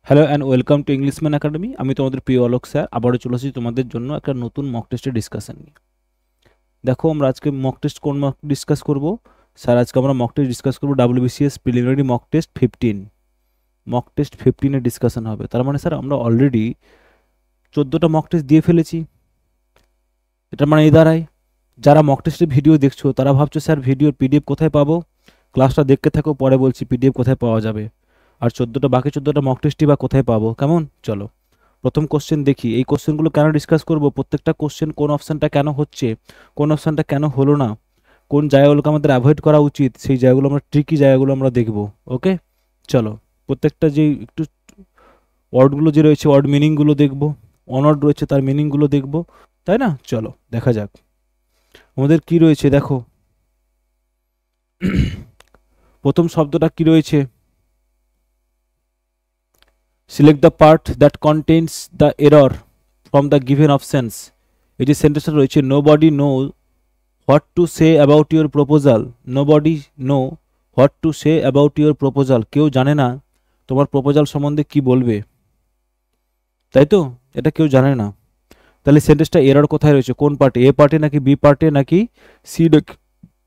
Hello and welcome to Englishman academy. আমি তোমাদের প্রিয় অলোক স্যার আবারও চলে আসছি তোমাদের জন্য একটা নতুন মক টেস্টের ডিসকাশন নিয়ে। দেখো আমরা আজকে মক টেস্ট কোন মক ডিসকাস করব স্যার? আজকে আমরা মক টেস্ট ডিসকাস করবো WBCS preliminary mock test 15। Mock test 15-এর ডিসকাশন হবে। তার মানে স্যার আমরা অলরেডি 14টা মক টেস্ট দিয়ে ফেলেছি। এটা মানে এই দাঁড়ায় যারা মক টেস্টের ভিডিও দেখছো তারা ভাবছো স্যার ভিডিওর পিডিএফ কোথায় পাবো? ক্লাসটা দেখতে থাকো, পরে বলছি পিডিএফ কোথায় পাওয়া যাবে। আর বাকি 14টা মক টেস্টই বা কোথায় পাবো, কেমন? চলো প্রথম কোশ্চেন দেখি। এই কোশ্চেনগুলো কেন ডিসকাস করব? প্রত্যেকটা কোশ্চেন কোন অপশানটা কেন হচ্ছে, কোন অপশানটা কেন হলো না, কোন জায়গাগুলোকে আমাদের অ্যাভয়েড করা উচিত, সেই জায়গাগুলো আমরা ট্রিকি জায়গাগুলো আমরা দেখব। ওকে, চলো প্রত্যেকটা যে একটু ওয়ার্ডগুলো যে রয়েছে ওয়ার্ড মিনিংগুলো দেখব, অনওয়ার্ড রয়েছে তার মিনিংগুলো দেখব, তাই না? চলো দেখা যাক আমাদের কি রয়েছে। দেখো প্রথম শব্দটা কি রয়েছে? Select the part that contains the error from the given options. এই যে সেন্টেন্সটা রয়েছে, nobody know what to say about your proposal. Nobody know what to say about your proposal. কেউ জানে না তোমার প্রপোজাল সম্বন্ধে কি বলবে, তাই তো? এটা কেউ জানে না। তাহলে সেন্টেন্সটা এরর কোথায় রয়েছে? কোন পার্টে? এ পার্টে নাকি বি পার্টে নাকি সি?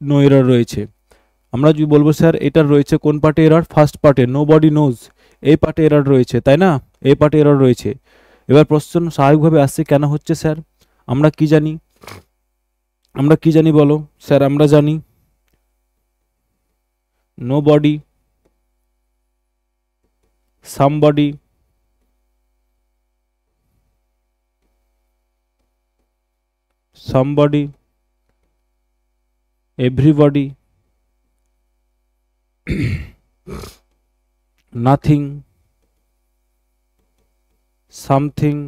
নো এরর রয়েছে। আমরা যদি বলবো স্যার এটার রয়েছে কোন পার্টে এরর? ফার্স্ট পার্টে, নোবডি নোজ, এই পার্টে এরর রয়েছে, তাই না? এই পার্টে এরর রয়েছে। এবার প্রশ্ন স্বাভাবিকভাবে আসছে কেন হচ্ছে স্যার? আমরা কি জানি? আমরা কি জানি বলো স্যার? আমরা জানি nobody, somebody, somebody, everybody, nothing, something,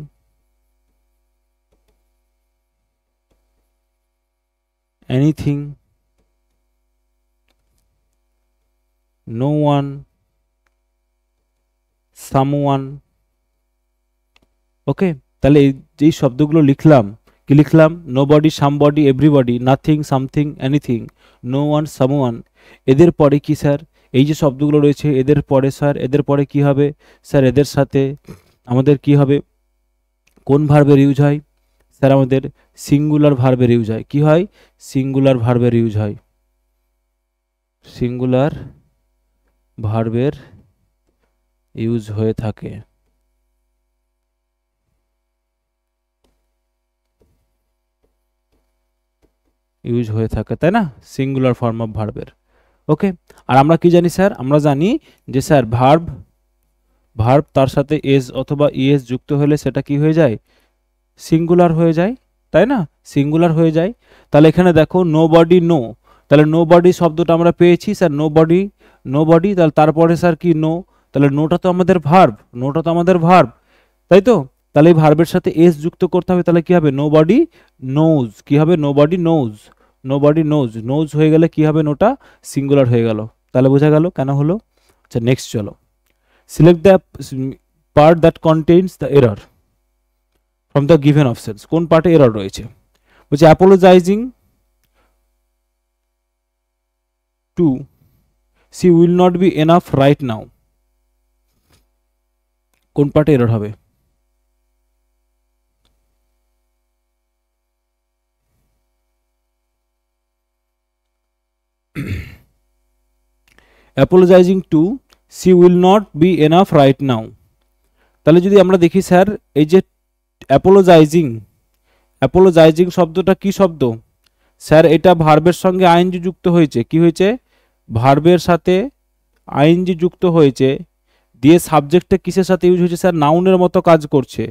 anything, no one, someone. Okay, তাহলে এই যেই শব্দগুলো লিখলাম, কি লিখলাম? Nobody, somebody, everybody, nothing, something, anything, no one, someone. এদের পরে কি স্যার? এই যে শব্দগুলো রয়েছে এদের পরে স্যার, এদের পরে কি হবে স্যার? এদের সাথে আমাদের কি হবে? কোন ভার্বের ইউজ হয় স্যার? আমাদের সিঙ্গুলার ভার্বের ইউজ হয়। কি হয়? সিঙ্গুলার ভার্বের ইউজ হয়। সিঙ্গুলার ভার্বের ইউজ হয়ে থাকে। ইউজ হয়ে থাকে, তাই না? সিঙ্গুলার ফর্ম অফ ভার্বের। ওকে, আর আমরা কি জানি স্যার? আমরা জানি যে স্যার ভার্ব তার সাথে এস অথবা ইএস যুক্ত হলে সেটা কি হয়ে যায়? সিঙ্গুলার হয়ে যায়, তাই না? সিঙ্গুলার হয়ে যায়। তাহলে এখানে দেখো নোবডি নো, তাহলে নোবডি শব্দটা আমরা পেয়েছি স্যার। নোবডি তাহলে তারপরে স্যার কি? নো। তাহলে নোটা তো আমাদের ভার্ব, নোটা তো আমাদের ভার্ব, তাই তো? তাহলে এই ভার্বের সাথে এস যুক্ত করতে হবে। তাহলে কি হবে? Nobody knows. কি হবে? Nobody knows. Nobody knows, knows হয়ে গেলে কি হবে? নোটা সিঙ্গুলার হয়ে গেল। তাহলে বোঝা গেল কেন হলো। আচ্ছা নেক্সট চলো। Select the part that contains the error from the given options. কোন পার্টে এরর রয়েছে? বলছে apologising to see will not be enough right now. কোন পার্টে এরর হবে? Apologising to see will not be enough right now. তাহলে যদি আমরা দেখি স্যার, এই যে অ্যাপোলোজাইজিং, অ্যাপোলোজাইজিং শব্দটা কি শব্দ স্যার? এটা ভার্বের সঙ্গে আইএনজি যুক্ত হয়েছে। কি হয়েছে? ভার্বের সাথে আইএনজি যুক্ত হয়েছে, দিয়ে সাবজেক্টটা কিসের সাথে ইউজ হয়েছে স্যার? নাউনের মতো কাজ করছে,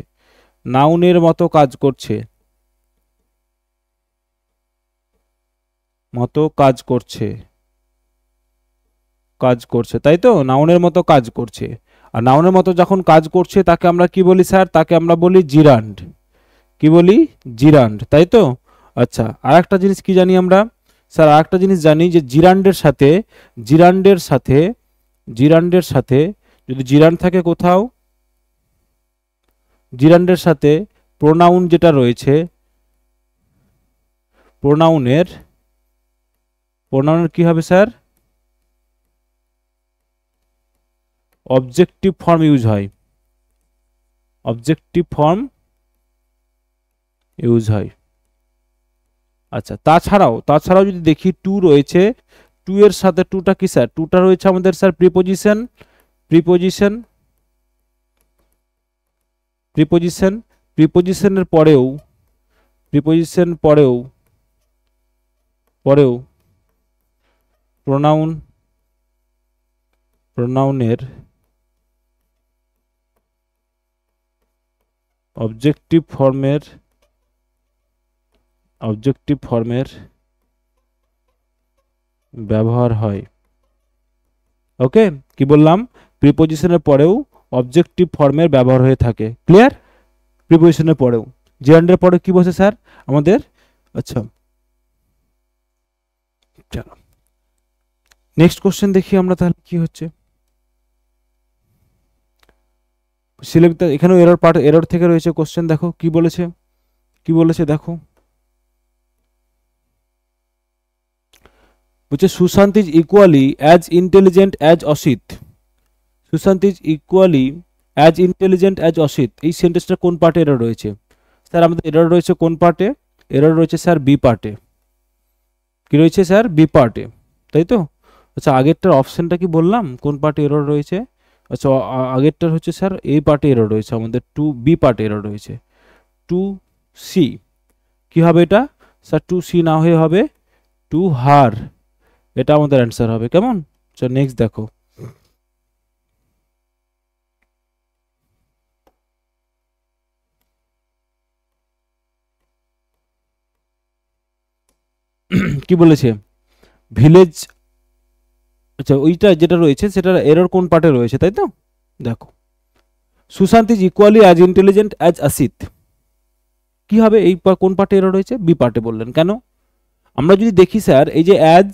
নাউনের মতো কাজ করছে, মতো কাজ করছে, কাজ করছে, তাই তো? নাউনের মতো কাজ করছে। আর নাউনের মতো যখন কাজ করছে তাকে আমরা কি বলি স্যার? তাকে আমরা বলি জিরান্ড। কি বলি? জিরান্ড, তাই তো? আচ্ছা, আর একটা জিনিস কি জানি আমরা স্যার? আর একটা জিনিস জানি যে জিরান্ডের সাথে, জিরান্ডের সাথে, জিরান্ডের সাথে যদি জিরান্ড থাকে কোথাও, জিরান্ডের সাথে প্রোনাউন যেটা রয়েছে, প্রোনাউনের, প্রোনাউনের কি হবে স্যার? অবজেক্টিভ ফর্ম ইউজ হয়। অবজেক্টিভ ফর্ম ইউজ হয়। আচ্ছা, তাছাড়াও যদি দেখি টু রয়েছে, টু এর সাথে টুটা কি স্যার, টুটা রয়েছে আমাদের স্যার প্রিপোজিশন, প্রিপোজিশনের পরেও প্রোনাউনের অবজেক্টিভ ফর্মের ব্যবহার হয়। ওকে, কি বললাম, প্রিপোজিশনের পরেও অবজেক্টিভ ফর্মের ব্যবহার হয়ে থাকে। ক্লিয়ার? প্রিপোজিশনের পরেও, জেন্ডারের পরে কি বসে স্যার আমাদের। আচ্ছা চলো নেক্সট কোশ্চেন দেখি আমরা তাহলে কি হচ্ছে। সিলেবাস এখানেও এরর থেকে রয়েছে কোশ্চেন, দেখো কি বলেছে দেখো, বলছে Sushant is equally as intelligent as Asit. এই সেন্টেন্সটা কোন পার্টে এরর রয়েছে স্যার? আমাদের এরর রয়েছে কোন পার্টে? এরর রয়েছে স্যার বি পার্টে। কি রয়েছে স্যার? বি পার্টে, তাই তো? আচ্ছা, আগেরটার অপশনটা কি বললাম কোন পার্টে এরর রয়েছে? আচ্ছা, আগেরটার হচ্ছে স্যার এই পার্টে এরর রয়েছে, আমাদের টু বি পার্টে এরর রয়েছে। টু সি কি হবে এটা স্যার? টু সি না হয়ে হবে টু হার, এটা আমাদের অ্যান্সার হবে। কেমন? চল নেক্সট দেখো, কি বলেছে ভিলেজ। আচ্ছা, ওইটা যেটা রয়েছে সেটার এরর কোন পার্টে রয়েছে, তাই তো? দেখো, Sushant is equally as intelligent as Asit, কি হবে? এই কোন পার্টে এরর রয়েছে? বি পার্টে। বললেন কেন? আমরা যদি দেখি স্যার, এই যে অ্যাজ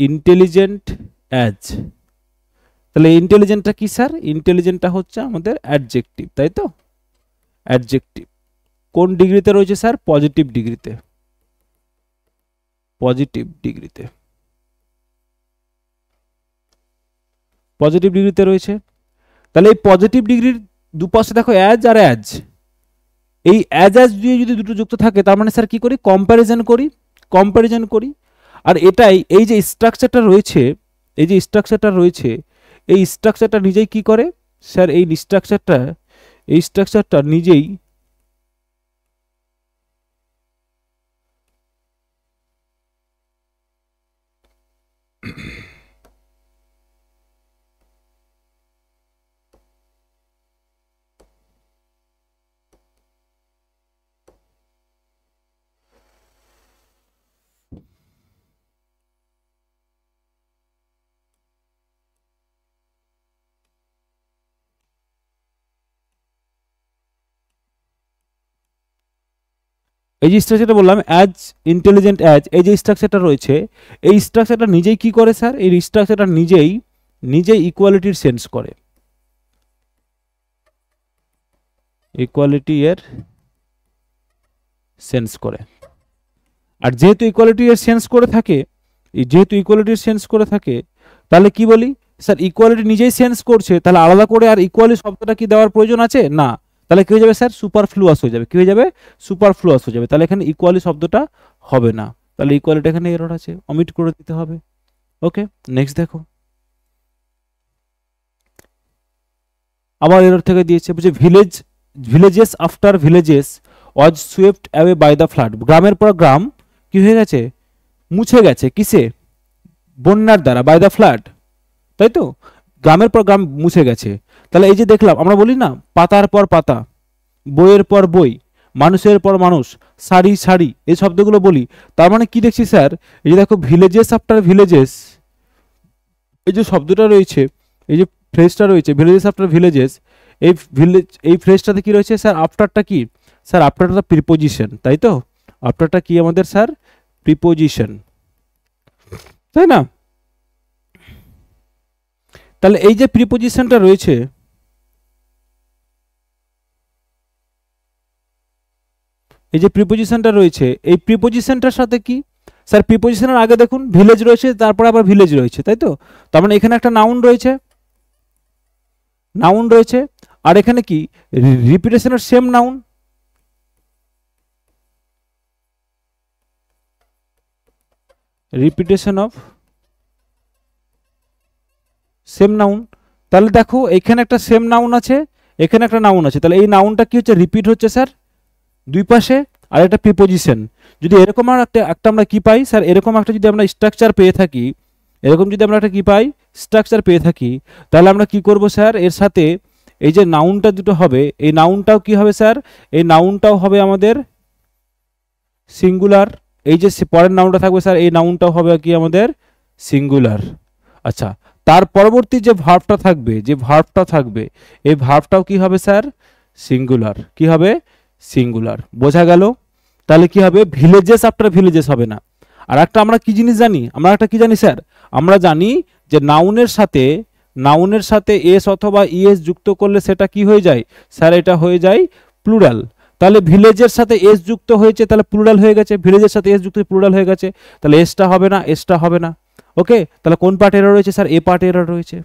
ইন্টেলিজেন্ট অ্যাজ, তাহলে ইন্টেলিজেন্টটা কি স্যার? ইন্টেলিজেন্টটা হচ্ছে আমাদের অ্যাডজেক্টিভ, তাই তো? অ্যাডজেক্টিভ কোন ডিগ্রিতে রয়েছে স্যার? পজিটিভ ডিগ্রিতে। রয়েছে। তাহলে এই পজিটিভ ডিগ্রির দুপাশে দেখো অ্যাজ আর অ্যাজ, এই অ্যাজ দিয়ে যদি দুটো যুক্ত থাকে, তার মানে স্যার কি করি? কম্প্যারিজন করি। আর এটাই, এই যে স্ট্রাকচারটা রয়েছে, এই স্ট্রাকচারটা নিজেই কি করে স্যার? এই স্ট্রাকচারটা নিজেই এই যে স্ট্রাকচারটা বললাম অ্যাজ ইন্টেলিজেন্ট অ্যাজ, এই যে স্ট্রাকচারটা রয়েছে, এই স্ট্রাকচারটা নিজেই কি করে স্যার? এই স্ট্রাকচারটা নিজেই ইকুয়ালিটির সেন্স করে, এর সেন্স করে। আর যেহেতু ইকুয়ালিটির সেন্স করে থাকে, তাহলে কি বলি স্যার? ইকুয়ালিটি নিজেই সেন্স করছে, তাহলে আলাদা করে আর ইকুয়ালি শব্দটা কি দেওয়ার প্রয়োজন আছে? না। তাহলে কি হয়ে যাবে স্যার? সুপারফ্লুয়াস হয়ে যাবে। কি হয়ে যাবে? সুপারফ্লুয়াস হয়ে যাবে। তাহলে এখানে ইকুয়ালি শব্দটা হবে না, তাহলে ইকুয়ালিটি এখানে এরর আছে, অমিট করে দিতে হবে। ওকে, নেক্সট দেখো, আবার এরর থেকে দিয়েছে, বলছে villages after villages was swift away by the flood. গ্রামের পর গ্রাম কি হয়ে গেছে? মুছে গেছে। কিসে? বন্যার দ্বারা, বাই দ্য ফ্লাড, তাই তো? গ্রামের পর গ্রাম মুছে গেছে। তাহলে এই যে দেখলাম, আমরা বলি না পাতার পর পাতা, বইয়ের পর বই, মানুষের পর মানুষ, সারি সারি, এই শব্দগুলো বলি। তার মানে কি দেখছি স্যার? এই যে দেখো, ভিলেজেস আফটার ভিলেজেস, এই যে শব্দটা রয়েছে, এই যে ফ্রেজটা রয়েছে ভিলেজেস আফটার ভিলেজেস, এই ফ্রেজটাতে কি রয়েছে স্যার? আফটারটা কি স্যার? আফটারটা প্রিপোজিশন, তাই তো? আফটারটা কি আমাদের স্যার? প্রিপোজিশন, তাই না? তাহলে এই যে প্রিপোজিশনটা রয়েছে, এই প্রিপোজিশনটার সাথে কি স্যার? প্রিপোজিশনের আগে দেখুন ভিলেজ রয়েছে, তারপরে আবার ভিলেজ রয়েছে, তাই তো? তার মানে এখানে একটা নাউন রয়েছে, আর এখানে কি রিপিটেশনের same noun, repetition of same noun. তাহলে দেখো এখানে একটা সেম নাউন আছে, এখানে একটা নাউন আছে, তাহলে এই নাউনটা কি হচ্ছে, রিপিট হচ্ছে স্যার দুই পাশে, আর একটা প্রিপোজিশন। যদি এরকম আর একটা একটা আমরা কি পাই স্যার, এরকম একটা যদি আমরা স্ট্রাকচার পেয়ে থাকি, এরকম যদি আমরা একটা কি পাই, স্ট্রাকচার পেয়ে থাকি, তাহলে আমরা কি করব স্যার, এর সাথে এই যে নাউনটা দুটো হবে, এই নাউনটাও কি হবে স্যার, এই নাউনটাও হবে আমাদের সিঙ্গুলার। এই যে পরের নাউনটা থাকবে স্যার, এই নাউনটাও হবে কি আমাদের সিঙ্গুলার। আচ্ছা, তার পরবর্তী যে ভার্বটা থাকবে, যে ভার্বটা থাকবে, এই ভার্বটাও কি হবে স্যার, সিঙ্গুলার। কি হবে, সিঙ্গুলার। বোঝা গেল? তাহলে কি হবে, ভিলেজেস আফটার ভিলেজেস হবে না। আর একটা আমরা কি জিনিস জানি, আমরা একটা কি জানি স্যার, আমরা জানি যে নাউনের সাথে এস অথবা ইএস যুক্ত করলে সেটা কি হয়ে যায় স্যার, এটা হয়ে যায় প্লুরাল। তাহলে ভিলেজের সাথে এস যুক্ত হয়েছে, তাহলে প্লুরাল হয়ে গেছে, ভিলেজের সাথে এস যুক্ত প্লুরাল হয়ে গেছে, তাহলে এসটা হবে না, এসটা হবে না। ওকে, তাহলে কোন পার্ট এরর রয়েছে স্যার, এ পার্ট এরর রয়েছে।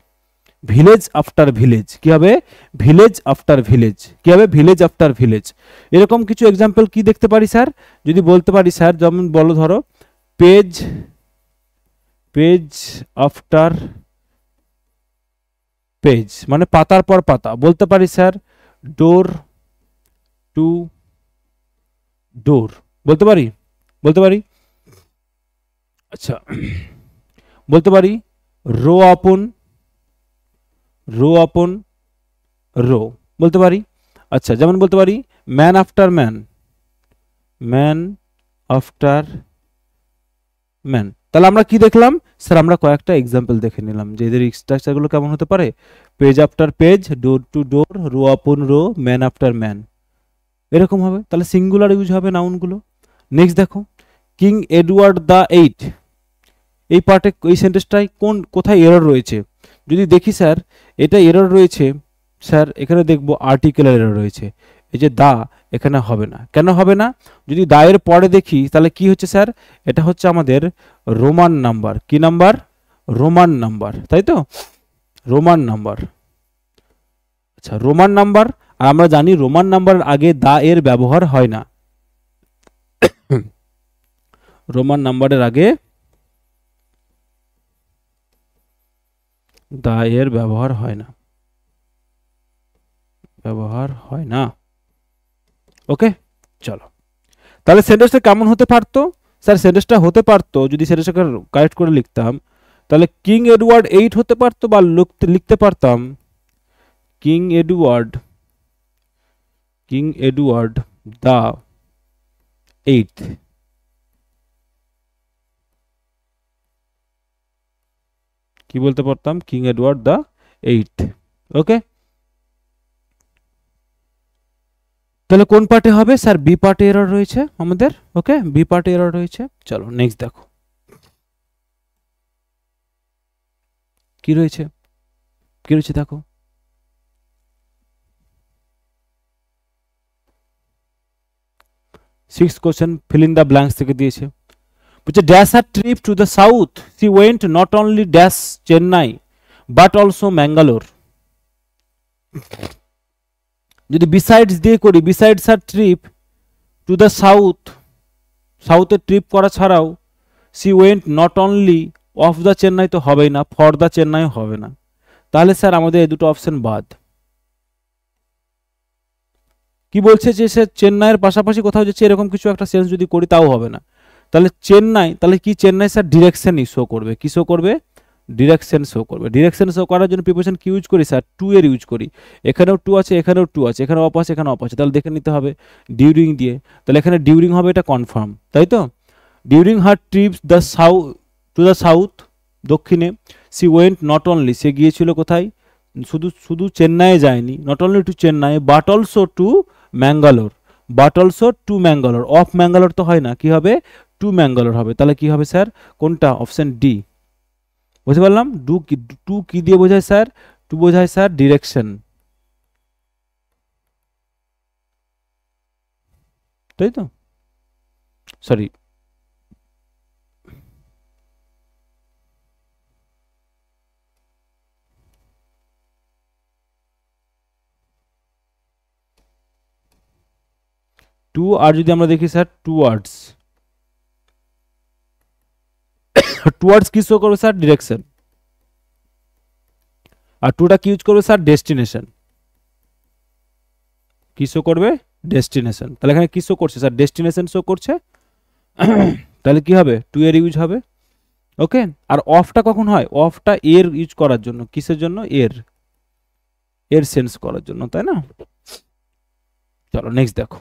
ভিলেজ আফটার ভিলেজ কি হবে, ভিলেজ আফটার ভিলেজ কি হবে, ভিলেজ আফটার ভিলেজ। এরকম কিছু এক্সাম্পল কি দেখতে পারি স্যার, যদি বলতে পারি স্যার, যেমন বলো ধরো পেজ, পেজ আফটার পেজ মানে পাতার পর পাতা। বলতে পারি স্যার ডোর টু ডোর, বলতে পারি, বলতে পারি। আচ্ছা, বলতে পারি rho upon, rho upon rho, বলতে পারি। আচ্ছা, যেমন বলতে পারি man after man, man after man. তাহলে আমরা কি দেখলাম স্যার, আমরা কয়েকটা এক্সাম্পল দেখে নিলাম যে এদের স্ট্রাকচারগুলো কেমন হতে পারে, page after page, door to door, row upon row, man after man, এরকম হবে। তাহলে সিঙ্গুলার ইউজ হবে নাউনগুলো। নেক্সট দেখো, কিং এডওয়ার্ড দ্য এইট, এই পার্টে এই সেন্টেন্সটাই কোথায় এরর রয়েছে, যদি দেখি স্যার এটা এরর রয়েছে স্যার, এখানে দেখব আর্টিকেলের এরর রয়েছে, এই যে দা এখানে হবে না। কেন হবে না, যদি দা এর পরে দেখি তাহলে কি হচ্ছে স্যার, এটা হচ্ছে আমাদের রোমান নাম্বার। কি নাম্বার, রোমান নাম্বার, তাই তো, রোমান নাম্বার। আচ্ছা, রোমান নাম্বার, আর আমরা জানি রোমান নাম্বারের আগে দা এর ব্যবহার হয় না, রোমান নাম্বারের আগে দা এর ব্যবহার হয় না, ব্যবহার হয় না। ওকে, চলো। তাহলে সেন্টেন্সটা কেমন হতে পারতো স্যার, সেন্টেন্সটা হতে পারতো যদি সেন্টেন্সটাকে কারেক্ট করে লিখতাম, তাহলে কিং এডওয়ার্ড এইট হতে পারতো, বা লিখতে পারতাম কিং এডওয়ার্ড, কিং এডওয়ার্ড দা এইট, কি বলতে পারতাম, কিং এডওয়ার্ড দা এইট। ওকে, তাহলে কোন পার্টে হবে স্যার, বি পার্টে এরর রয়েছে আমাদের। ওকে, বি পার্টে এরর রয়েছে। চলো নেক্সট দেখো কি রয়েছে, কি রয়েছে দেখো, six question fill in the blanks থেকে দিয়েছে। বলছে ড্যাশ আর trip to the south, she went not only dash Chennai but also Mangalore. যদি বিসাইডস দিয়ে করি, বিসাইডস আর ট্রিপ টু দ্য সাউথ, সাউথে ট্রিপ করা ছাড়াও, she went not only of the Chennai তো হবেই না, ফর দ্য চেন্নাই হবে না। তাহলে স্যার আমাদের এই দুটো অপশন বাদ। কি বলছে যে সে চেন্নাইয়ের পাশাপাশি কোথাও যাচ্ছে, এরকম কিছু একটা সেন্স যদি করি তাও হবে না। তাহলে চেন্নাই, তাহলে কি চেন্নাই স্যার ডিরেকশনই শো করবে, কি শো করবে, ডিরেকশন শো করবে। ডিরেকশন শো করার জন্য প্রিপোজিশন কি ইউজ করি স্যার, টু এর ইউজ করি। এখানেও টু আছে, এখানেও টু আছে, এখানে অফ আছে, এখানে অফ আছে, তাহলে দেখে নিতে হবে ডিউরিং দিয়ে। তাহলে এখানে ডিউরিং হবে, এটা কনফার্ম, তাই তো। During her trips the south, to the south, দক্ষিণে, সি ওয়েন্ট নট অনলি, সে গিয়েছিল কোথায়, শুধু শুধু চেন্নাইয়ে যায়নি, not only to Chennai but also to Mangalore, but also to Mangalore, of Mangalore তো হয় না, কি হবে, টু ম্যাঙ্গালোর হবে। তাহলে কি হবে স্যার, কোনটা, অপশন ডি। বুঝতে পারলাম, টু কি দিয়ে বোঝায় স্যার, টু বোঝায় স্যার ডিরেকশন, তাই তো, সরি, টু, আর যদি আমরা দেখি স্যার টুয়ার্ডস, টুয়ার্ডস কি শো করবে স্যার? ডিরেকশন। আর টুটা কি ইউজ করবে স্যার? ডেস্টিনেশন। কি শো করবে? ডেস্টিনেশন। তাহলে এখানে কি শো করছে স্যার? ডেস্টিনেশন শো করছে। তাহলে কি হবে? টু এর ইউজ হবে। ওকে, আর অফটা কখন হয়? অফটা এর ইউজ করার জন্য। কিসের জন্য? এর, এর সেন্স করার জন্য, তাই না? চলো নেক্সট দেখো,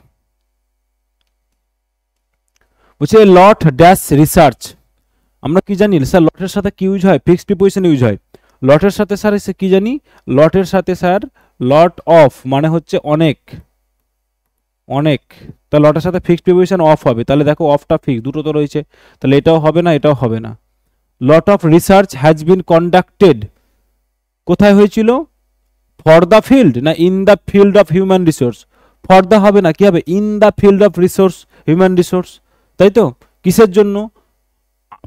বলছে লট ড্যাশ রিসার্চ। আমরা কি জানি স্যার? লটের সাথে কি ইউজ হয়? ফিক্সড প্রিপোজিশন ইউজ হয়। লটের সাথে স্যার এসে কি জানি? লটের সাথে স্যার লট অফ মানে হচ্ছে অনেক, অনেক। তা লটের সাথে ফিক্সড প্রিপোজিশন অফ হবে। তাহলে দেখো অফটা ফিক্স, দুটো তো রয়েছে, তাহলে এটাও হবে না, এটাও হবে না। Lot of research has been conducted, কোথায় হয়েছিল? ফর দ্য ফিল্ড না in the field of human resource? For the হবে না, কি হবে? In the field of resource, human resource, তাই তো? কিসের জন্য?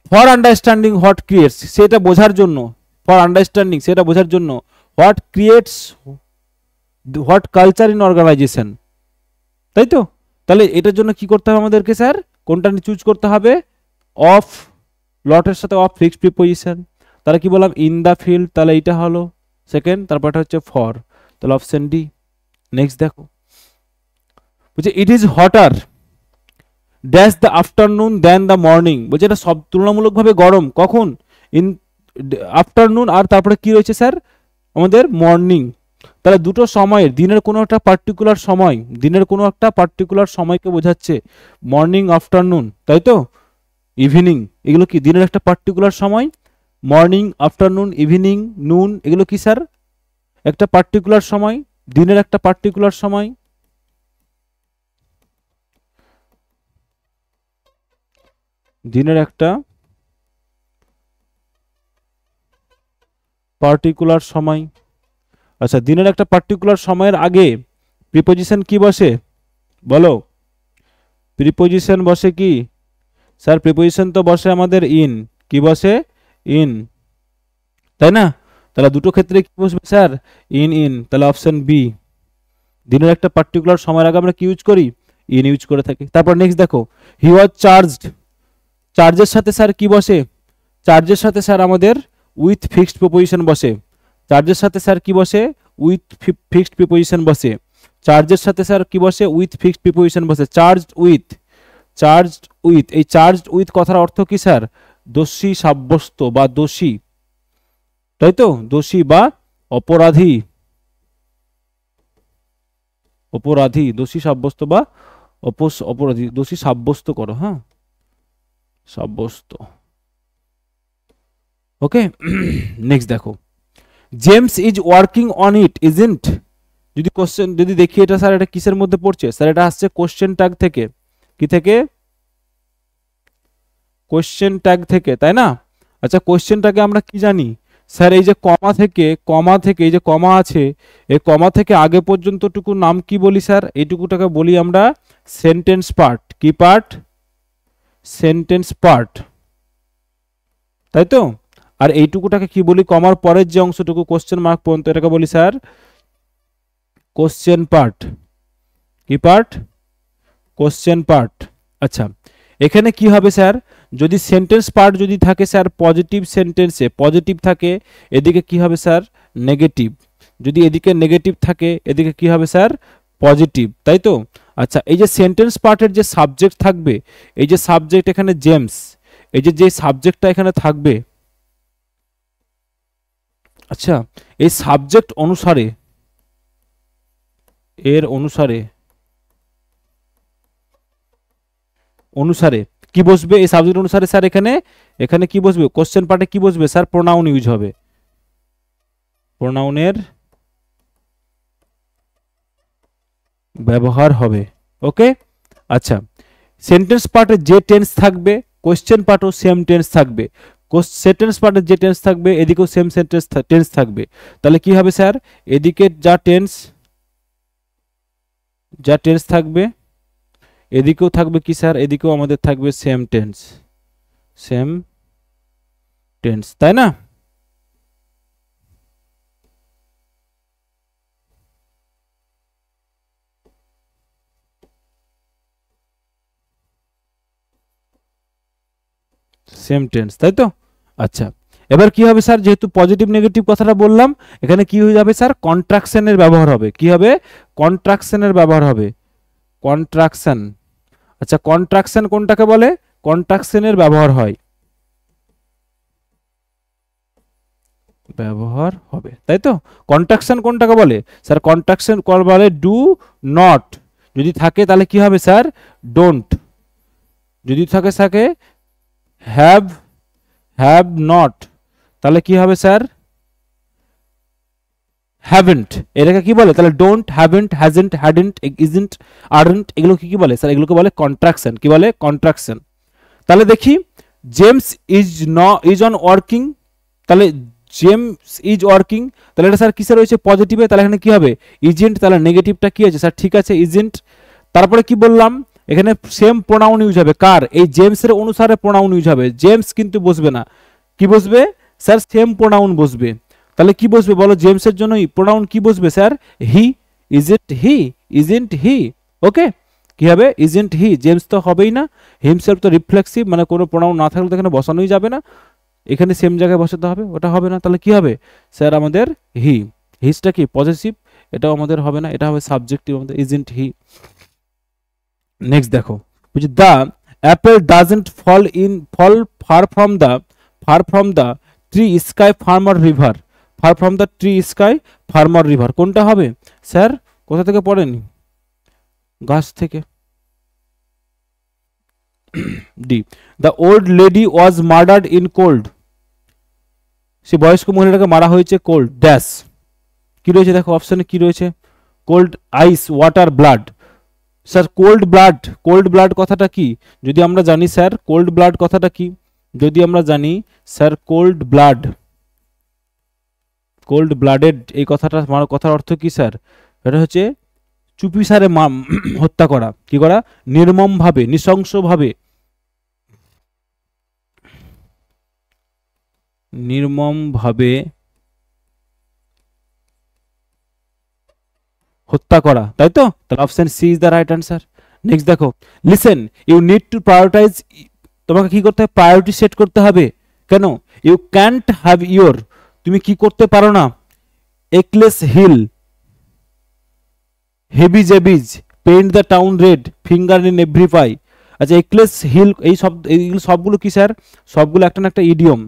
ফর আন্ডারস্ট্যান্ডিং হোয়াট ক্রিয়েটস, সেটা বোঝার জন্য। ফর আন্ডারস্ট্যান্ডিং, সেটা বোঝার জন্য। What creates, what culture in organisation, তাই তো? তাহলে এটার জন্য কি করতে হবে আমাদেরকে স্যার? কোনটা চুজ করতে হবে? অফ, লটের সাথে অফ ফিক্সড প্রিপোজিশন। তাহলে কি বললাম? ইন দ্য ফিল্ড, তাহলে এইটা হলো সেকেন্ড, তারপরটা হচ্ছে ফর, তাহলে অপশন ডি। নেক্সট দেখো, বলছে it is hotter dash the afternoon than the morning. বলছে এটা সব তুলনামূলকভাবে গরম কখন? ইন আফটারনুন, আর তারপরে কি রয়েছে স্যার? আমাদের মর্নিং। তাহলে দুটো সময়ের, দিনের কোনো একটা পার্টিকুলার সময়, দিনের কোনো একটা পার্টিকুলার সময়কে বোঝাচ্ছে। মর্নিং, আফটারনুন, তাই তো? ইভিনিং, এগুলো কি দিনের একটা পার্টিকুলার সময়? মর্নিং, আফটারনুন, ইভিনিং, নুন, এগুলো কি স্যার? একটা পার্টিকুলার সময়, দিনের একটা পার্টিকুলার সময়। দিনের একটা পার্টিকুলার সময়। আচ্ছা, দিনের একটা পার্টিকুলার সময়ের আগে প্রিপোজিশন কি বসে? বলো, প্রিপোজিশন বসে কি স্যার? প্রিপোজিশন তো বসে আমাদের ইন, কি বসে? ইন, তাই না? তাহলে দুটো ক্ষেত্রে কি বসবে স্যার? ইন, ইন, তাহলে অপশন বি। দিনের একটা পার্টিকুলার সময়ের আগে আমরা কি ইউজ করি? ইন ইউজ করে থাকি। তারপর নেক্সট দেখো, হি ওয়াজ চার্জড, চার্জের সাথে স্যার কি বসে? চার্জের সাথে স্যার আমাদের উইথ ফিক্সড প্রিপোজিশন বসে। চার্জের সাথে স্যার কি বসে? উইথ ফিক্সড প্রিপোজিশন বসে। চার্জের সাথে স্যার কি বসে? উইথ ফিক্সড প্রিপোজিশন বসে। চার্জড উইথ, চার্জড উইথ, এই চার্জড উইথ কথার অর্থ কি স্যার? দোষী সাব্যস্ত বা দোষী, তাই তো? দোষী বা অপরাধী, অপরাধী, দোষী সাব্যস্ত বা অপরাধী, দোষী সাব্যস্ত করো, হ্যাঁ, সাব্যস্ত। ওকে, নেক্সট দেখো, James is working on it isn't. যদি কোশ্চেন, যদি দেখি এটা স্যার এটা কিসের মধ্যে পড়ছে স্যার? এটা আসছে কোশ্চেন ট্যাগ থেকে। কি থেকে? কোশ্চেন ট্যাগ থেকে, তাই না? আচ্ছা, কোশ্চেন ট্যাগে আমরা কি জানি স্যার? এই যে কমা থেকে, কমা থেকে, এই যে কমা আছে, এই কমা থেকে আগে পর্যন্তটুকু নাম কি বলি স্যার? এইটুকুটাকে বলি আমরা সেন্টেন্স পার্ট। কি পার্ট? সেন্টেন্স পার্ট, তাই তো? আর এইটুকুটাকে কি বলি? কমার পরের যে অংশটুকু কোশ্চেন মার্ক পর্যন্ত, এটাকে বলি স্যার কোশ্চেন পার্ট। কি পার্ট? Question part. আচ্ছা, এখানে কি হবে স্যার? যদি সেন্টেন্স পার্ট যদি থাকে স্যার পজিটিভ সেন্টেন্সে, পজিটিভ থাকে, এদিকে কি হবে স্যার? নেগেটিভ। যদি এদিকে নেগেটিভ থাকে, এদিকে কি হবে স্যার? পজিটিভ, তাই তো? আচ্ছা, এই যে সেন্টেন্স পার্টের যে সাবজেক্ট থাকবে, এই যে সাবজেক্ট এখানে জেমস, এই যে সাবজেক্টটা এখানে থাকবে, আচ্ছা, এই সাবজেক্ট অনুসারে, এর অনুসারে, অনুসারে কি বসবে? এই সাবজেক্ট অনুসারে স্যার এখানে, এখানে কি বসবে? কোশ্চেন পার্টে কি বসবে স্যার? প্রোনাউন ইউজ হবে, প্রোনাউনের ব্যবহার হবে। ওকে, আচ্ছা, সেন্টেন্স পার্টে যে টেন্স থাকবে, কোশ্চেন পার্টও সেম টেন্স থাকবে। সেন্টেন্স পার্টে যে টেন্স থাকবে, এদিকেও সেম সেন্টেন্স টেন্স থাকবে। তাহলে কি হবে স্যার? এদিকে যা টেন্স, যা টেন্স থাকবে, এদিকেও থাকবে কি স্যার? এদিকেও আমাদের থাকবে সেম টেন্স, সেম টেন্স, তাই না? সেম টেন্স, তাই তো? আচ্ছা, এবার কি হবে স্যার, যেহেতু পজিটিভ নেগেটিভ কথাটা বললাম, এখানে কি হয়ে যাবে স্যার, কন্ট্রাকশনের ব্যবহার হবে। কি হবে? কন্ট্রাকশনের ব্যবহার হবে, কন্ট্রাকশন। আচ্ছা, কন্ট্রাকশন কোনটাকে বলে? কন্ট্রাকশনের ব্যবহার হয়, ব্যবহার হবে, তাই তো? কন্ট্রাকশন কোনটাকে বলে স্যার? কন্ট্রাকশন বলে ডু নট, যদি থাকে তাহলে কি হবে স্যার? ডোন্ট। যদি থাকে হ্যাভ, হ্যাভ নট, তাহলে কি হবে স্যার? হ্যাভেন্ট। এটাকে কি বলে তাহলে? Don't, haven't, hasn't, hadn't, isn't, aren't, এগুলো কি বলে স্যার? এগুলোকে বলে কন্ট্রাকশন। কি বলে? কন্ট্রাকশন। তাহলে দেখি, জেমস ইজ অন ওয়ার্কিং, তাহলে জেমস ইজ ওয়ার্কিং, তাহলে এটা স্যার কিসে রয়েছে? পজিটিভে, তাহলে এখানে কি হবে? ইজেন্ট। তাহলে নেগেটিভটা কি আছে স্যার? ঠিক আছে, ইজেন্ট। তারপরে কি বললাম, এখানে সেম প্রোনাউন ইউজ হবে। কার? এই জেমসের অনুসারে প্রোনাউন ইউজ হবে। জেমস কিন্তু বসবে না, কি বসবে স্যার? সেম প্রোনাউন বসবে। তাহলে কি বসবে বলো? জেমসের জন্য প্রোনাউন কি বসবে sir? He. Isn't he, isn't he. Okay, কি হবে? Isn't he. জেমস তো হবেই না, হিমসেলফ তো রিফ্লেক্সিভ, মানে কোনো প্রোনাউন না থাকলে তো এখানে বসানোই যাবে না, এখানে সেম জায়গায় বসাতে হবে, ওটা হবে না। তাহলে কি হবে স্যার আমাদের? হি। হিসটা কি? পজিটিভ, এটাও আমাদের হবে না, এটা হবে সাবজেক্টিভ আমাদের, ইজেন্ট হি। নেক্সট দেখো, বলছি the apple doesn't fall far from the tree sky farmer river. Far from the tree sky farmer river কোনটা হবে স্যার? কোথা থেকে পড়েন? গাছ থেকে। D, the old lady was murdered in cold. সে বয়স্ক মহিলাটাকে মারা হয়েছে কোল্ড ড্যাশ। কি রয়েছে দেখো অপশনে, কি রয়েছে? Cold, ice, water, blood. Sir cold blood, cold blood কথাটা কি যদি আমরা জানি স্যার? কোল্ড ব্লাড কথাটা কি যদি আমরা জানি sir? Cold blood, cold blooded, এই কথাটা, আমার কথার অর্থ কি স্যার? এটা হচ্ছে চুপিসারে হত্যা করা। কি করা? নির্মম ভাবে, নৃশংস ভাবে, নির্মম ভাবে হত্যা করা, তাই তো? তাহলে option C is the right answer. Next দেখো, listen, you need to prioritise. তোমাকে কি করতে হবে? প্রায়োরিটি সেট করতে হবে। কেন? ইউ ক্যান্ট হ্যাভ ইয়োর, তুমি কি করতে পারো না? Achilles heel, heavy jeebies, paint the town red, finger in every pie. আচ্ছা, একলেস হিল, এই সব, এইগুলো সবগুলো কি স্যার? সবগুলো একটা না একটা ইডিয়ম।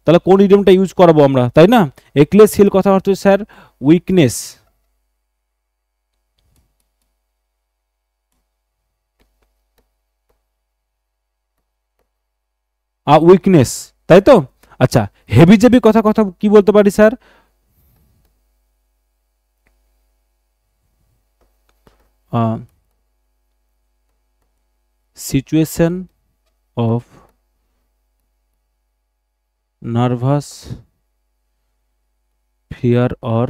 তাহলে কোন ইডিয়মটা ইউজ করবো আমরা, তাই না? একলেস হিল কথা হচ্ছে স্যার উইকনেস, উইকনেস, তাই তো? আচ্ছা, হেভি জেবি কথা কথা কি বলতে পারি sir? Situation of nervous fear or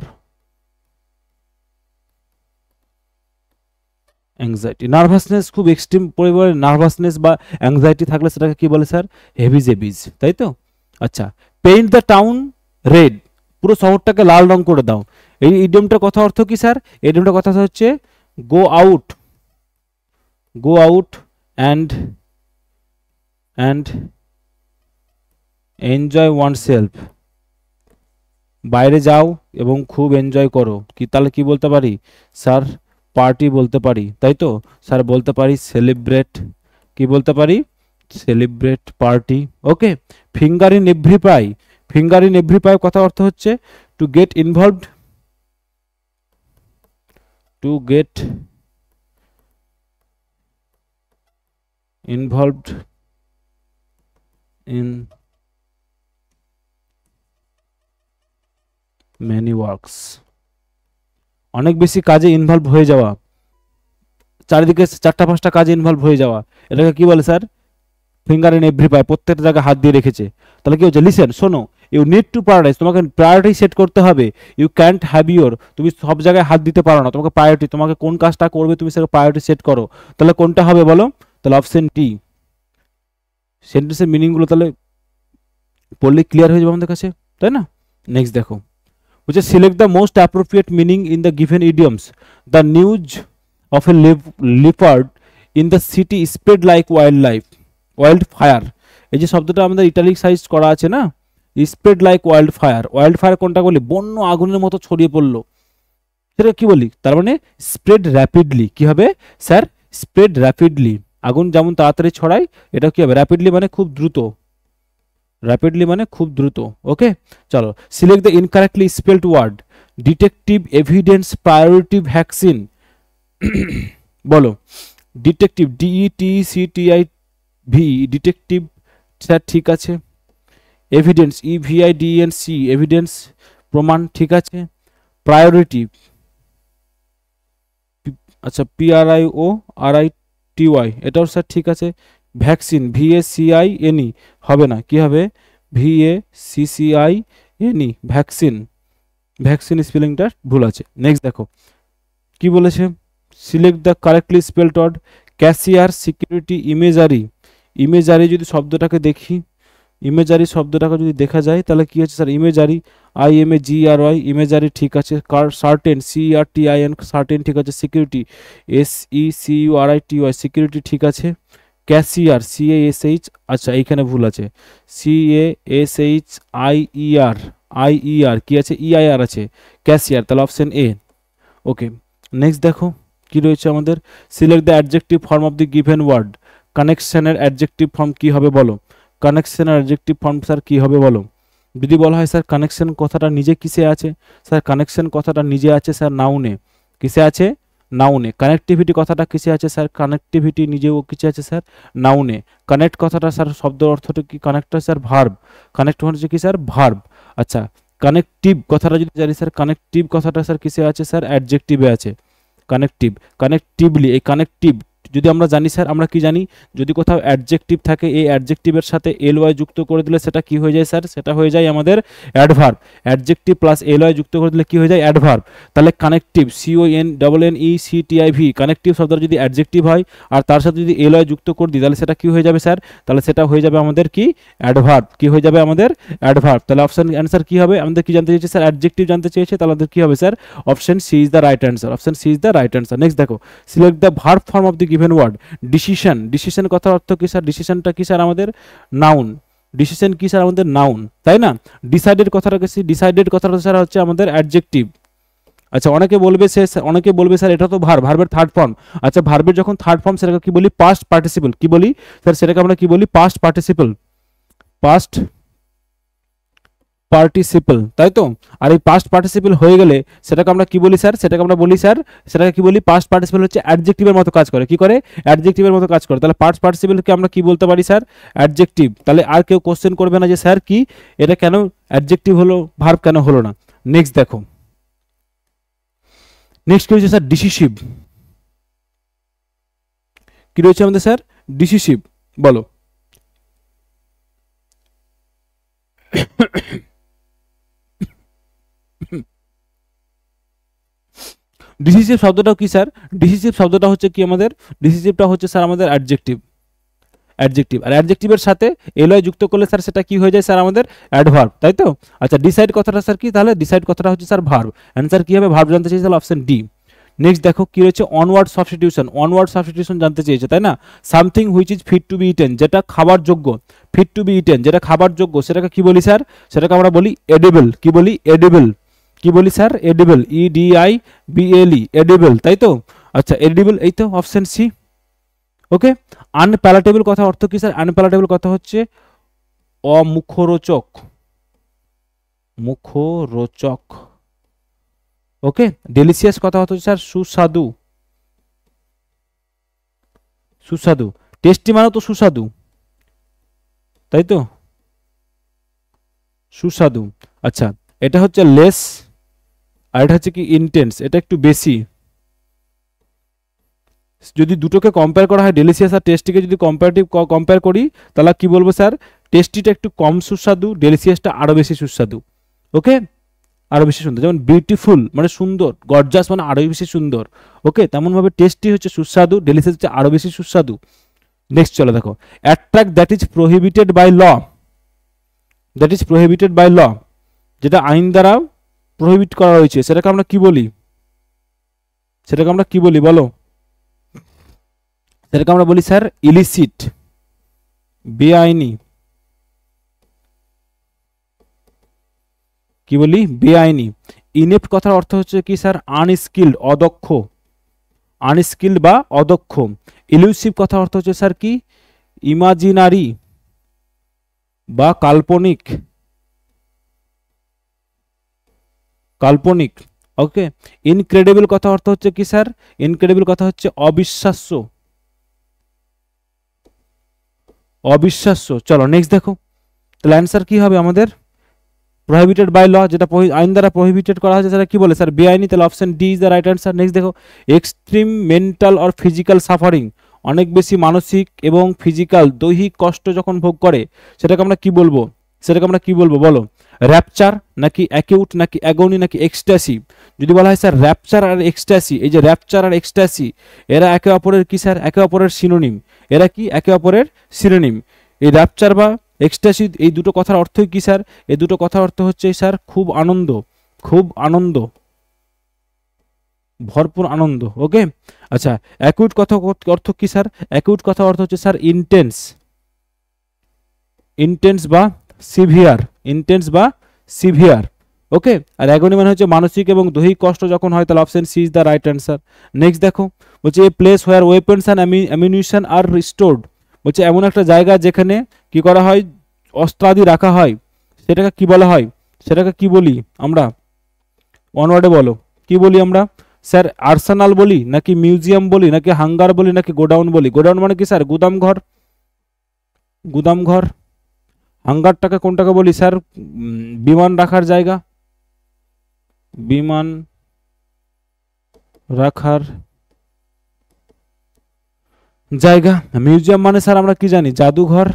anxiety. Nervousness, খুব এক্সট্রিম পরিমাণে নার্ভাসনেস বা অ্যাংজাইটি থাকলে সেটাকে কি বলে স্যার? হেভি জেবিজ, তাই তো? আচ্ছা, পেইন্ট দ্য টাউন রেড, পুরো শহরটাকে লাল রং করে দাও। এই ইডিয়মটার কথা অর্থ কি স্যার? ইডিয়মটার কথা হচ্ছে go out, go out and enjoy oneself, বাইরে যাও এবং খুব এনজয় করো। কি তাহলে কি বলতে পারি স্যার? পার্টি বলতে পারি, তাই তো? স্যার বলতে পারি সেলিব্রেট, কি বলতে পারি? Celebrate, party. Okay, finger in every pie, finger in every pie কথা অর্থ হচ্ছে to get involved, to get involved in many works, অনেক বেশি কাজে ইনভলভ হয়ে যাওয়া, চারিদিকে চারটা পাঁচটা কাজে ইনভলভ হয়ে যাওয়া, এটাকে কি বলে স্যার? ফিঙ্গার ইন এভরি পাই, প্রত্যেকটা জায়গায় হাত দিয়ে রেখেছে। তাহলে কি হচ্ছে? লিসেন, শোনো, ইউ নিড টু প্রায়োরিটাইজ, তোমাকে প্রায়োরিটি সেট করতে হবে। ইউ ক্যান্ট হ্যাভ ইয়োর, তুমি সব জায়গায় হাত দিতে পারো না, তোমাকে প্রায়োরিটি, তোমাকে কোন কাজটা করবে তুমি সেটা প্রায়োরিটি সেট করো। তাহলে কোনটা হবে বলো? তাহলে অপশন টি। সেন্টেন্সের মিনিংগুলো তাহলে পড়লে ক্লিয়ার হয়ে যাবে আমাদের কাছে, তাই না? নেক্সট দেখো, which is select the most appropriate meaning in the given idioms. The news of a leopard in the city spread like wildfire. এই যে শব্দটা আমাদের ইটালিসাইজ করা আছে না, spread like wild fire, wild fire কোনটা বলি, বন্য আগুনের মতো ছড়িয়ে পড়লো, সেটা কি বলি, তার মানে স্প্রেড র্যাপিডলি। কি হবে স্যার, স্প্রেড র্যাপিডলি, আগুন যেমন তাড়াতাড়ি ছড়ায়, এটা কি হবে, র্যাপিডলি মানে খুব দ্রুত, র্যাপিডলি মানে খুব দ্রুত। ওকে, চলো select the incorrectly spelled word, detective evidence priority vaccine. বলো, ডিটেকটিভ, DETECTIV, ডিটেকটিভ, স্যার ঠিক আছে। এভিডেন্স, EVIDENC, এভিডেন্স প্রমাণ, ঠিক আছে। প্রায়োরিটি, আচ্ছা PRIORITY, এটাও স্যার ঠিক আছে। ভ্যাকসিন, VACINE হবে না, কি হবে, VACCINE, ভ্যাকসিন, ভ্যাকসিন স্পেলিংটা ভুল আছে। নেক্সট দেখো কি বলেছে, select the correctly spelled word, cashier, security, imagery. Imagery যদি শব্দটাকে দেখি, ইমেজারি শব্দটাকে যদি দেখা যায় তাহলে কি আছে স্যার, ইমেজারি, IMAGRY, ইমেজারি ঠিক আছে। সার্টেন, CERTIN, সার্টেন ঠিক আছে। সিকিউরিটি, SECURITY, সিকিউরিটি ঠিক আছে। ক্যাশিয়ার, CASH, আচ্ছা এইখানে ভুল আছে, CASHIER, কি আছে, EIR আছে, ক্যাশিয়ার, তাহলে অপশন A। ওকে, নেক্সট দেখো কি রয়েছে আমাদের, select the adjective form of the given word, কানেকশনের অ্যাডজেক্টিভ ফর্ম কি হবে বলো, কানেকশনের অ্যাডজেক্টিভ ফর্ম স্যার কি হবে বলো। যদি বলা হয় স্যার কানেকশন কথাটা নিজে কিসে আছে, স্যার কানেকশন কথাটা নিজে আছে স্যার নাউনে, কিসে আছে, নাউনে। কানেক্টিভিটি কথাটা কিসে আছে স্যার, কানেক্টিভিটি নিজেও কিসে আছে স্যার, নাউনে। কানেক্ট কথাটা স্যার শব্দ অর্থটা কি, কানেক্টর স্যার ভার্ব, কানেক্ট হচ্ছে কি স্যার, ভার্ব। আচ্ছা, কানেকটিভ কথাটা যদি জানি স্যার, কানেকটিভ কথাটা স্যার কিসে আছে স্যার, অ্যাডজেক্টিভে আছে। কানেকটিভ, কানেকটিভলি, এই কানেকটিভ যদি আমরা জানি স্যার, আমরা কি জানি, যদি কোথাও অ্যাডজেক্টিভ থাকে, এই অ্যাডজেক্টিভের সাথে LY যুক্ত করে দিলে সেটা কি হয়ে যায় স্যার, সেটা হয়ে যায় আমাদের অ্যাডভার্ব। অ্যাডজেক্টিভ প্লাস LY যুক্ত করে দিলে কি হয়ে যায়, অ্যাডভার্ব। তাহলে কানেকটিভ, CONNECTIV, কানেকটিভ শব্দটা যদি অ্যাডজেক্টিভ হয় আর তার সাথে যদি LY যুক্ত করে দিই তাহলে সেটা কি হয়ে যাবে স্যার, তাহলে সেটা হয়ে যাবে আমাদের কি, অ্যাডভার্ব। কি হয়ে যাবে আমাদের, অ্যাডভার্ব। তাহলে অপশন অ্যান্সার কি হবে, আমাদের কি জানতে চেয়েছে স্যার, অ্যাডজেক্টিভ জানতে চেয়েছে, তাহলে আমাদের কি হবে sir, option C is the right answer, option C is the right answer. Next দেখো, select the verb form of the given word, decision, decision কথার অর্থ কি স্যার, ডিসিশনটা কি স্যার আমাদের নাউন, ডিসিশন কি স্যার আমাদের নাউন, তাই না। ডিসাইডেড কথাটা কি, ডিসাইডেড কথাটা স্যার হচ্ছে আমাদের অ্যাডজেক্টিভ। আচ্ছা, অনেকে বলবে স্যার এটা তো ভার্বের থার্ড ফর্ম। আচ্ছা, ভার্বের যখন থার্ড ফর্ম সেটাকে কি বলি, পাস্ট পার্টিসিপল। কি বলি স্যার, সেটাকে আমরা কি বলি, পাস্ট পার্টিসিপল, পাস্ট পার্টিসিপল, তাই তো। আর এই পাস্ট পার্টিসিপল হয়ে গেলে সেটাকে আমরা কি বলি স্যার, সেটাকে আমরা বলি স্যার, সেটাকে কি বলি, পাস্ট পার্টিসিপল হচ্ছে অ্যাডজেক্টিভের মতো কাজ করে। কি করে, অ্যাডজেক্টিভের মতো কাজ করে। তাহলে পাস্ট পার্টিসিপলকে আমরা কি বলতে পারি স্যার, অ্যাডজেক্টিভ। তাহলে আর কেউ কোশ্চেন করবে না যে স্যার কি এটা কেন অ্যাডজেক্টিভ হলো, ভার্ব কেন হলো না। নেক্সট দেখো, নেক্সট কি রয়েছে স্যার, ডিসিসিভ। কি রয়েছে আমাদের স্যার, ডিসিসিভ, বলো। ডিসিসিভ শব্দটাও কি স্যার, ডিসিসিভ শব্দটা হচ্ছে কি আমাদের, ডিসিসিভটা হচ্ছে স্যার আমাদের অ্যাডজেক্টিভ, অ্যাডজেক্টিভ। আর অ্যাডজেক্টিভের সাথে এলয় যুক্ত করলে স্যার সেটা কি হয়ে যায় স্যার আমাদের অ্যাডভার্ব, তাই তো। আচ্ছা, ডিসাইড কথাটা স্যার কি, তাহলে ডিসাইড কথাটা হচ্ছে স্যার ভার্ব। অ্যান্সার কি হবে, ভার্ব জানতে চাইছে, তাহলে অপশন ডি। নেক্সট দেখো কি রয়েছে, অনওয়ার্ড সাবস্টিটিউশন, অনওয়ার্ড সাবস্টিটিউশন জানতে চেয়েছে, তাই না। Something which is fit to be eaten, যেটা খাবার যোগ্য, ফিট টু বি ইটেন যেটা খাবার যোগ্য, সেটাকে কি বলি স্যার, সেটাকে আমরা বলি এডিবল। কি বলি, এডিবল। কি বলি স্যার, এডিবল, EDIBLE, এডিবল, তাই তো। আচ্ছা, এডিবল, এই তো অপশন সি। ওকে, আনপ্যালাটেবল কথা অর্থ কি স্যার, আনপ্যালাটেবল কথা হচ্ছে অমুখরোচক, মুখরোচক। ওকে, ডেলিশিয়াস কথা হচ্ছে স্যার সুস্বাদু, সুস্বাদু। টেস্টি মানে তো সুস্বাদু, তাই তো, সুস্বাদু। আচ্ছা, এটা হচ্ছে লেস, আর এটা হচ্ছে কি ইন্টেন্স, এটা একটু বেশি। যদি দুটোকে কম্পেয়ার করা হয়, ডেলিশিয়াস আর টেস্টিকে যদি কম্পেয়ার করি তাহলে কি বলবো স্যার, টেস্টিটা একটু কম সুস্বাদু, ডেলিশিয়াসটা আরো বেশি সুস্বাদু। ওকে, আরো বেশি সুন্দর, যেমন বিউটিফুল মানে সুন্দর, গর্জাস মানে আরো বেশি সুন্দর। ওকে, তেমন ভাবে টেস্টি হচ্ছে সুস্বাদু, ডেলিশিয়াস হচ্ছে আরো বেশি সুস্বাদু। নেক্সট চলো দেখো, attract that is prohibited by law, that is prohibited by law, যেটা আইন দ্বারা প্রহিবিট করা হয়েছে, সেটাকে আমরা কি বলি, সেটাকে আমরা কি বলি বলো। সেটাকে আমরা বলি স্যার ইলিসিট, বেআইনি। কি বলি, বেআইনি। ইনেপ্ট কথার অর্থ হচ্ছে কি স্যার, আনস্কিল্ড, অদক্ষ, আনস্কিল্ড বা অদক্ষ। ইলুসিভ কথার অর্থ হচ্ছে স্যার কি, ইমাজিনারি বা কাল্পনিক, কাল্পনিক। ওকে। ইনক্রেডিবল কথা অর্থ হচ্ছে কি স্যার, ইনক্রেডিবল কথা হচ্ছে অবিশ্বাস্য, অবিশ্বাস্য। চলো নেক্সট দেখো, তাহলে অ্যান্সার কি হবে আমাদের, প্রহিবিটেড বাই ল, যেটা আইন দ্বারা প্রহিবিটেড করা হয়েছে সেটা কি বলে স্যার, বেআইনি। তাহলে option D is the right answer. Next দেখো, extreme mental or physical suffering, অনেক বেশি মানসিক এবং ফিজিক্যাল দৈহিক কষ্ট যখন ভোগ করে সেটাকে আমরা কি বলবো, সেটাকে আমরা কি বলবো বলো, র্যাপচার নাকি অ্যাকিউট নাকি অ্যাগনি নাকি এক্সট্যাসি। যদি বলা হয় স্যার র্যাপচার আর এক্সট্যাসি, এই যে র্যাপচার আর এক্সট্যাসি এরা একে অপরের কি স্যার, একে অপরের সিনোনিম, এরা কি একে অপরের সিনোনিম। এই র্যাপচার বা এক্সট্যাসি এই দুটো কথার অর্থই কি স্যার, এই দুটো কথার অর্থ হচ্ছে স্যার খুব আনন্দ, খুব আনন্দ, ভরপুর আনন্দ। ওকে। আচ্ছা, অ্যাকিউট কথা অর্থ কি স্যার, অ্যাকিউট কথা অর্থ হচ্ছে স্যার ইন্টেন্স, ইন্টেন্স বা সিভিয়ার, ইন্টেন্স বা সিভিয়ার। ওকে। আর অ্যাগনি মানে হচ্ছে মানসিক এবং দৈহিক কষ্ট যখন হয়, তাহলে option C is the right answer. Next দেখো, বলছে a place where weapons and ammunition are restored, বলছে এমন একটা জায়গা যেখানে কি করা হয়, অস্ত্রাদি রাখা হয়, সেটাকে কি বলা হয়, সেটাকে কি বলি আমরা, ওয়ান ওয়ার্ডে বলো, কি বলি আমরা স্যার, আর্সেনাল বলি নাকি মিউজিয়াম বলি নাকি হাঙ্গার বলি নাকি গোডাউন বলি। গোডাউন মানে কি স্যার, গুদাম ঘর, গুদাম ঘর। হাঙ্গারটাকে কোনটাকে বলি স্যার, বিমান রাখার জায়গা, বিমান রাখার জায়গা। মিউজিয়াম মানে স্যার আমরা কি জানি, জাদুঘর।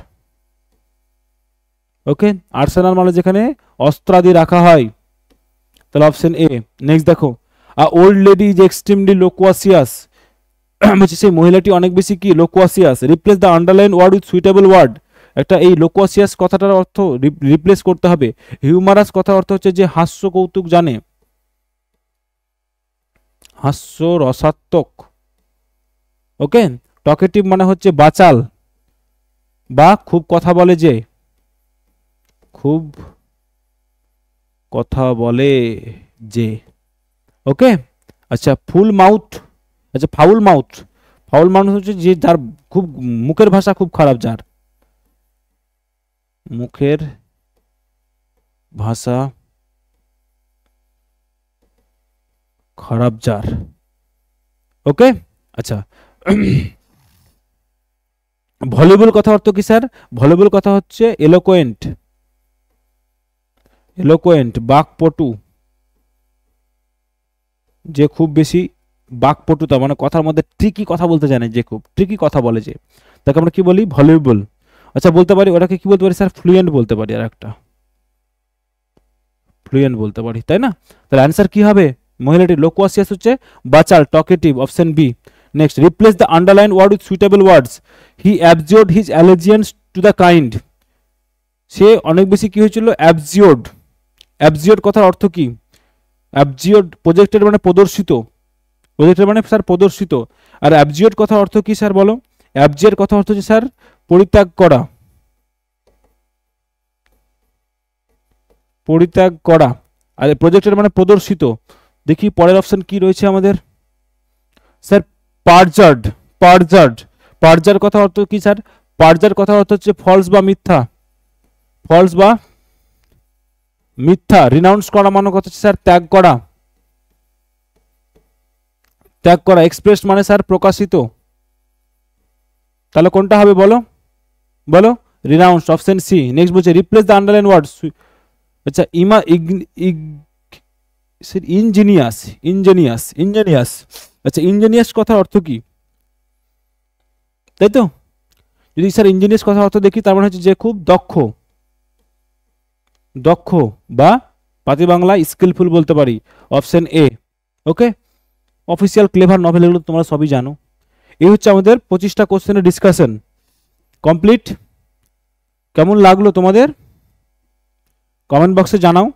ওকে। আর্সেনাল মানে যেখানে অস্ত্রাদি রাখা হয়, তাহলে অপশন এ। নেক্সট দেখো, a old lady is extremely loquacious, বলছে সেই মহিলাটি অনেক বেশি কি loquacious. Replace the underline word with suitable word, একটা এই লোকোয়াসিয়াস কথাটার অর্থ রিপ্লেস করতে হবে। হিউমারাস কথার অর্থ হচ্ছে যে হাস্য কৌতুক জানে, হাস্য রসাত্মক। ওকে। টকেটিভ মানে হচ্ছে বাচাল বা খুব কথা বলে যে, খুব কথা বলে যে। ওকে। আচ্ছা, ফুল মাউথ, আচ্ছা ফাউল মাউথ, ফাউল মাউথ হচ্ছে যে যার খুব মুখের ভাষা খুব খারাপ, যার মুখের ভাষা খারাপ, যার। ওকে। আচ্ছা, ভলিবল কথা অর্থ কি স্যার, ভলিবল কথা হচ্ছে এলোকোয়েন্ট, এলোকোয়েন্ট বাকপটু, যে খুব বেশি বাকপটুতা মানে কথার মধ্যে ট্রিকি কথা বলতে জানে, যে খুব ট্রিকি কথা বলে যে, তাকে আমরা কি বলি, ভলিবল। আচ্ছা বলতে পারি ওটাকে কি বলতে পারি স্যার, ফ্লুয়েন্ট বলতে পারি, আর একটা ফ্লুয়েন্ট বলতে পারি, তাই না। তাহলে অ্যান্সার কি হবে, মহিলাটি লোকোয়াসিয়াস হচ্ছে বাচাল, talkative, option B. Next, replace the underline word with suitable words, he abjured his allegiance to the kind, সে অনেক বেশি কি হয়েছিল, অ্যাবজিওর্ড। অ্যাবজিওর্ড কথার অর্থ কি, অ্যাবজিওর্ড প্রজেক্টেড মানে প্রদর্শিত, প্রজেক্টেড মানে স্যার প্রদর্শিত। আর অ্যাবজিওর্ড কথার অর্থ কি স্যার বলো, অ্যাবজিওর্ড কথা অর্থ হচ্ছে স্যার পরিত্যাগ করা, পরিত্যাগ করা। আর প্রজেক্টেড মানে প্রদর্শিত। দেখি পরের অপশন কি রয়েছে আমাদের স্যার, পারজার্ড, পারজার্ড, পারজার কথা অর্থ কি স্যার, পারজার কথা অর্থ হচ্ছে ফলস বা মিথ্যা, ফলস বা মিথ্যা। রিনাউন্স করা মানে কথা হচ্ছে স্যার ত্যাগ করা, ত্যাগ করা। এক্সপ্রেস মানে স্যার প্রকাশিত, তাহলে কোনটা হবে বলো, বলো, রিনাউন্স, অপশন সি। নেক্সট বলছে রিপ্লেস দ্য আন্ডারলাইন ওয়ার্ড, আচ্ছা ইঞ্জিনিয়াস, ইঞ্জিনিয়াস, ইঞ্জিনিয়াস। আচ্ছা ইঞ্জিনিয়াস কথার অর্থ কি, তাই তো, যদি স্যার ইঞ্জিনিয়াস কথার অর্থ দেখি তার মানে হচ্ছে যে খুব দক্ষ, দক্ষ বা পাতি বাংলা স্কিলফুল বলতে পারি, option A. Okay. Official clever novel এগুলো তোমরা সবই জানো। এই হচ্ছে আমাদের 25টা কোশ্চেনের ডিসকাশন কমপ্লিট। কেমন লাগলো তোমাদের কমেন্ট বক্সে জানাও।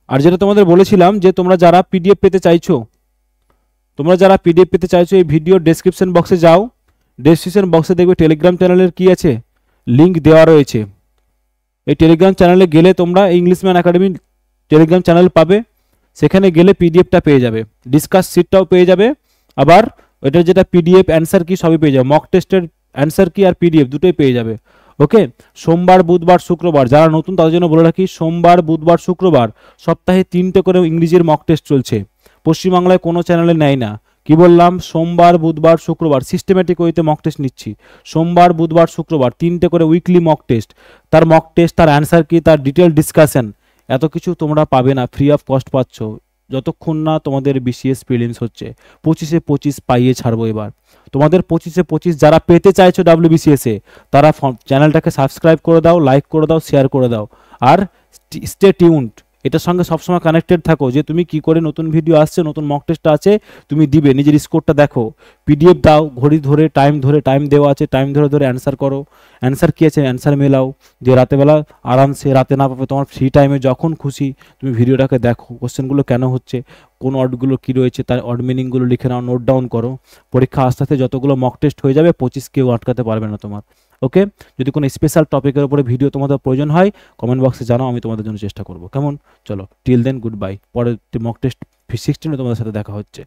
আর যেটা তোমাদের বলেছিলাম যে তোমরা যারা পিডিএফ পেতে চাইছো, তোমরা যারা পিডিএফ পেতে চাইছো এই ভিডিও ডেসক্রিপশন বক্সে যাও, ডেসক্রিপশন বক্সে দেখবে টেলিগ্রাম চ্যানেলের কি আছে, লিংক দেওয়া রয়েছে। এই টেলিগ্রাম চ্যানেলে গেলে তোমরা ইংলিশম্যান একাডেমি টেলিগ্রাম চ্যানেল পাবে, সেখানে গেলে পিডিএফটা পেয়ে যাবে, ডিসকাস শিটটাও পেয়ে যাবে, আবার এটার যেটা পিডিএফ অ্যান্সার কি সবই পেয়ে যাবে, মক টেস্টের অ্যান্সার কি আর পিডিএফ দুটোই পেয়ে যাবে। ওকে, সোমবার বুধবার শুক্রবার, যারা নতুন তাদের জন্য বলে রাখি, সোমবার বুধবার শুক্রবার সপ্তাহে 3টে করে ইংরেজির মক টেস্ট চলছে, পশ্চিমবাংলায় কোনো চ্যানেলে নেয় না। কি বললাম, সোমবার বুধবার শুক্রবার সিস্টেমেটিক ওয়েতে মক টেস্ট নিচ্ছি, সোমবার বুধবার শুক্রবার 3টে করে উইকলি মক টেস্ট, তার মক টেস্ট, তার অ্যান্সার কি, তার ডিটেল ডিসকাশন, এত কিছু তোমরা পাবে না, ফ্রি অফ কস্ট পাচ্ছ যতক্ষণ না তোমাদের বিসিএস প্রিলিমস হচ্ছে। 25-এ 25 পাইয়ে ছাড়বো এবার তোমাদের। 25-এ 25 যারা পেতে চাইছো WBCS এ, তারা চ্যানেলটাকে সাবস্ক্রাইব করে দাও, লাইক করে দাও, শেয়ার করে দাও, আর স্টে টিউনড, এটার সঙ্গে সবসময় কানেক্টেড থাকো যে তুমি কি করে নতুন ভিডিও আসছে, নতুন মক টেস্ট আছে তুমি দিবে, নিজের স্কোরটা দেখো, পিডিএফ দাও, ঘড়ি ধরে টাইম দেওয়া আছে, টাইম ধরে ধরে অ্যান্সার করো, অ্যান্সার কী আছে অ্যান্সার মেলাও, যে রাতেবেলা আরামসে, রাতে না পাবে তোমার ফ্রি টাইমে যখন খুশি তুমি ভিডিওটাকে দেখো, কোশ্চেনগুলো কেন হচ্ছে, কোন ওয়ার্ডগুলো কী রয়েছে তার ওয়ার্ড মিনিংগুলো লিখে নাও, নোট ডাউন করো, পরীক্ষা আস্তে আস্তে যতগুলো মক টেস্ট হয়ে যাবে 25 কেউ আটকাতে পারবে না তোমার। ওকে, যদি কোনো স্পেশাল টপিকের উপরে ভিডিও তোমাদের প্রয়োজন হয় কমেন্ট বক্সে জানাও, আমি তোমাদের জন্য চেষ্টা করবো। কেমন, চলো টিল দেন গুড বাই, পরের মক টেস্ট 16 তোমাদের সাথে দেখা হচ্ছে।